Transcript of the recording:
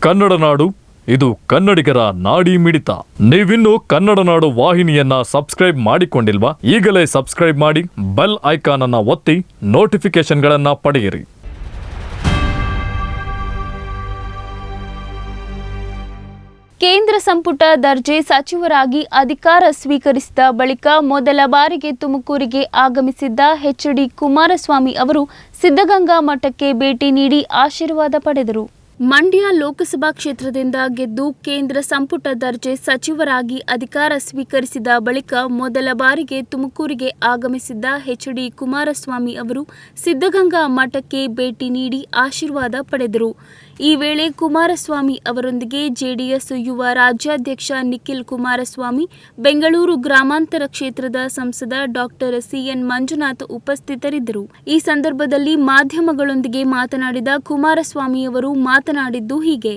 ಕನ್ನಡ ನಾಡು ಇದು ಕನ್ನಡಿಗರ ನಾಡಿ ಮಿಡಿತ. ನೀವಿನ್ನು ಕನ್ನಡ ನಾಡು ವಾಹಿನಿಯನ್ನ ಸಬ್ಸ್ಕ್ರೈಬ್ ಮಾಡಿಕೊಂಡಿಲ್ವಾ? ಈಗಲೇ ಸಬ್ಸ್ಕ್ರೈಬ್ ಮಾಡಿ, ಬೆಲ್ ಐಕಾನ್ ಅನ್ನ ಒತ್ತಿ ನೋಟಿಫಿಕೇಶನ್ಗಳನ್ನ ಪಡೆಯಿರಿ. ಕೇಂದ್ರ ಸಂಪುಟ ದರ್ಜೆ ಸಚಿವರಾಗಿ ಅಧಿಕಾರ ಸ್ವೀಕರಿಸಿದ ಬಳಿಕ ಮೊದಲ ಬಾರಿಗೆ ತುಮಕೂರಿಗೆ ಆಗಮಿಸಿದ್ದ ಎಚ್.ಡಿ. ಕುಮಾರಸ್ವಾಮಿ ಅವರು ಸಿದ್ಧಗಂಗಾ ಮಠಕ್ಕೆ ಭೇಟಿ ನೀಡಿ ಆಶೀರ್ವಾದ ಪಡೆದರು. ಮಂಡ್ಯ ಲೋಕಸಭಾ ಕ್ಷೇತ್ರದಿಂದ ಗೆದ್ದು ಕೇಂದ್ರ ಸಂಪುಟ ದರ್ಜೆ ಸಚಿವರಾಗಿ ಅಧಿಕಾರ ಸ್ವೀಕರಿಸಿದ ಬಳಿಕ ಮೊದಲ ಬಾರಿಗೆ ತುಮಕೂರಿಗೆ ಆಗಮಿಸಿದ್ದ ಎಚ್.ಡಿ. ಕುಮಾರಸ್ವಾಮಿ ಅವರು ಸಿದ್ಧಗಂಗಾ ಮಠಕ್ಕೆ ಭೇಟಿ ನೀಡಿ ಆಶೀರ್ವಾದ ಪಡೆದರು. ಈ ವೇಳೆ ಕುಮಾರಸ್ವಾಮಿ ಅವರೊಂದಿಗೆ ಜೆಡಿಎಸ್ ಯುವ ರಾಜ್ಯಾಧ್ಯಕ್ಷ ನಿಖಿಲ್ ಕುಮಾರಸ್ವಾಮಿ, ಬೆಂಗಳೂರು ಗ್ರಾಮಾಂತರ ಕ್ಷೇತ್ರದ ಸಂಸದ ಡಾಕ್ಟರ್ ಸಿ.ಎನ್. ಮಂಜುನಾಥ್ ಉಪಸ್ಥಿತರಿದ್ದರು. ಈ ಸಂದರ್ಭದಲ್ಲಿ ಮಾಧ್ಯಮಗಳೊಂದಿಗೆ ಮಾತನಾಡಿದ ಕುಮಾರಸ್ವಾಮಿಯವರು ಮಾತನಾಡಿದ್ದು ಹೀಗೆ.